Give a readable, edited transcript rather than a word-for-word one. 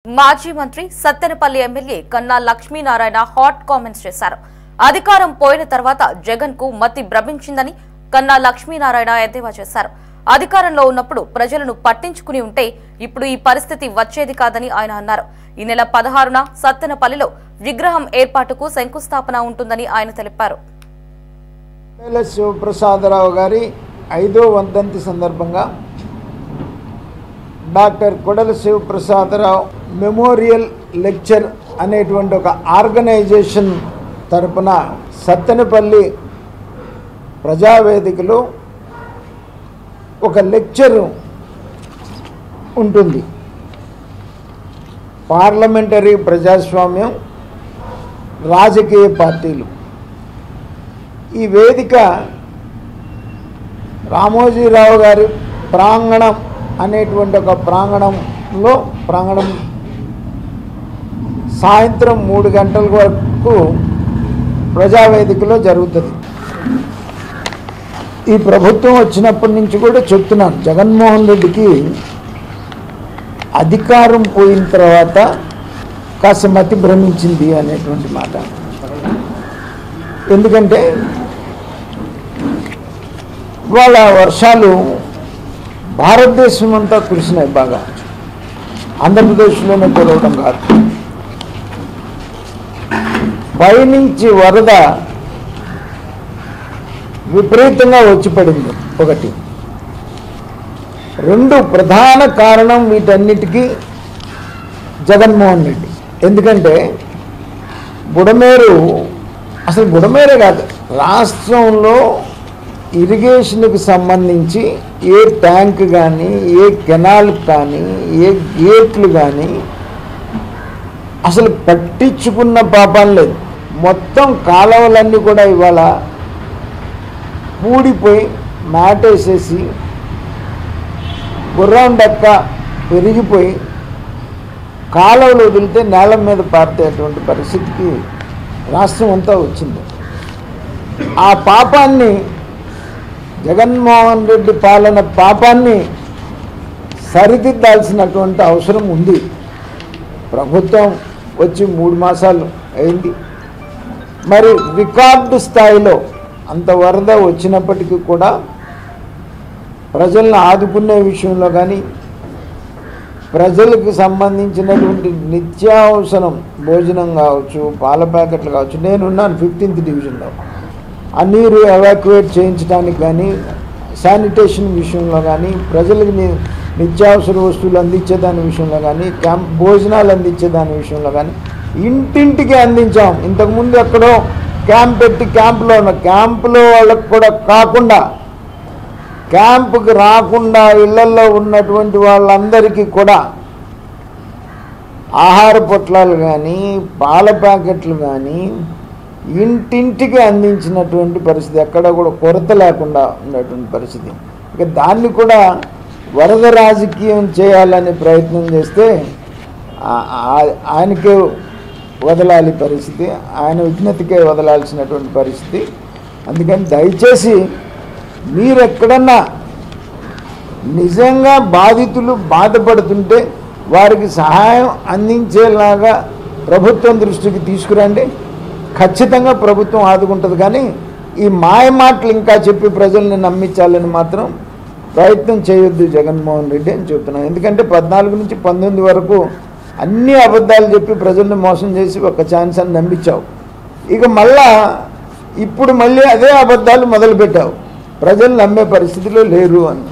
మాజీ మంత్రి సత్తెనపల్లి ఎమ్మెల్యే కన్నా లక్ష్మీనారాయణ హాట్ కామెంట్స్ చేశారు. అధికారం పోయిన తర్వాత జగన్ కు మతి భ్రమించిందని కన్నా లక్ష్మీనారాయణ ఎద్దేవా చేశారు. అధికారంలో ఉన్నప్పుడు ప్రజలను పట్టించుకుని ఉంటే ఇప్పుడు ఈ పరిస్థితి వచ్చేది కాదని ఆయన అన్నారు. ఈ నెల 16న సత్తెనపల్లిలో విగ్రహం ఏర్పాటుకు శంకుస్థాపన ఉంటుందని ఆయన తెలిపారు. శివప్రసాదరావు గారి 5వ వర్ధంతి సందర్భంగా డాక్టర్ కొడల శివప్రసాదరావు మెమోరియల్ లెక్చర్ అనేటువంటి ఒక ఆర్గనైజేషన్ తరపున సత్తెనపల్లి ప్రజావేదికలో ఒక లెక్చర్ ఉంటుంది. పార్లమెంటరీ ప్రజాస్వామ్యం, రాజకీయ పార్టీలు. ఈ వేదిక రామోజీరావు గారి ప్రాంగణం అనేటువంటి ఒక ప్రాంగణం సాయంత్రం 3 గంటల వరకు ప్రజావేదికలో జరుగుతుంది. ఈ ప్రభుత్వం వచ్చినప్పటి నుంచి కూడా చెప్తున్నాను, జగన్మోహన్ రెడ్డికి అధికారం పోయిన తర్వాత కాస్త మతి భ్రమించింది అనేటువంటి మాట. ఎందుకంటే వాళ్ళ వర్షాలు భారతదేశం అంతా కురిసినాయి బాగా, ఆంధ్రప్రదేశ్లోనే కురవడం కాదు. పైనుంచి వరద విపరీతంగా వచ్చి పడింది. ఒకటి. 2 ప్రధాన కారణం వీటన్నిటికీ జగన్మోహన్ రెడ్డి. ఎందుకంటే అసలు బుడమేరే కాదు, రాష్ట్రంలో ఇరిగేషన్కి సంబంధించి ఏ ట్యాంక్ కానీ, ఏ కెనాల్ కానీ, ఏ గేట్లు కానీ అసలు పట్టించుకున్న పాపం లేదు. మొత్తం కాలువలన్నీ కూడా ఇవాళ పూడిపోయి మాటేసేసి గుర్రం డక్క పెరిగిపోయి కాలువలు వదిలితే నేల మీద పారేటువంటి పరిస్థితికి రాష్ట్రం అంతా వచ్చింది. ఆ పాపాన్ని, జగన్మోహన్ రెడ్డి పాలన పాపాన్ని సరిదిద్దాల్సినటువంటి అవసరం ఉంది. ప్రభుత్వం వచ్చి 3 మాసాలు అయింది. మరి రికార్డు స్థాయిలో అంత వరద వచ్చినప్పటికీ కూడా ప్రజలను ఆదుకునే విషయంలో కానీ, ప్రజలకు సంబంధించినటువంటి నిత్యావసరం భోజనం కావచ్చు, పాల ప్యాకెట్లు కావచ్చు. నేనున్నాను 15th డివిజన్లో. ఆ నీరు ఎవాక్యువేట్ చేయించడానికి కానీ, శానిటేషన్ విషయంలో కానీ, ప్రజలకు నిత్యావసర వస్తువులు అందించేదాని విషయంలో కానీ, భోజనాలు అందించేదాని విషయంలో కానీ ఇంటింటికి అందించాం. ఇంతకుముందు ఎక్కడో క్యాంప్ పెట్టి క్యాంపులో వాళ్ళకు కూడా కాకుండా, క్యాంపుకి రాకుండా ఇళ్లలో ఉన్నటువంటి వాళ్ళందరికీ కూడా ఆహార పొట్లాలు కానీ, పాల ప్యాకెట్లు కానీ ఇంటింటికి అందించినటువంటి పరిస్థితి. ఎక్కడ కూడా కొరత లేకుండా ఉన్నటువంటి పరిస్థితి. ఇక దాన్ని కూడా వరద రాజకీయం చేయాలనే ప్రయత్నం చేస్తే ఆయనకే వదలాలి పరిస్థితి, ఆయన విజ్ఞతకే వదలాల్సినటువంటి పరిస్థితి. అందుకని దయచేసి మీరు ఎక్కడన్నా నిజంగా బాధితులు బాధపడుతుంటే వారికి సహాయం అందించేలాగా ప్రభుత్వం దృష్టికి తీసుకురండి. ఖచ్చితంగా ప్రభుత్వం ఆదుకుంటుంది. కానీ ఈ మాయ మాటలు ఇంకా చెప్పి ప్రజల్ని నమ్మించాలని మాత్రం ప్రయత్నం చేయొద్దు జగన్మోహన్ రెడ్డి అని చెప్తున్నాను. ఎందుకంటే 14 నుంచి 19 వరకు అన్ని అబద్ధాలు చెప్పి ప్రజల్ని మోసం చేసి ఒక ఛాన్స్ అని నమ్మించావు. ఇక ఇప్పుడు మళ్ళీ అదే అబద్ధాలు మొదలుపెట్టావు. ప్రజలు నమ్మే పరిస్థితిలో లేరు అని.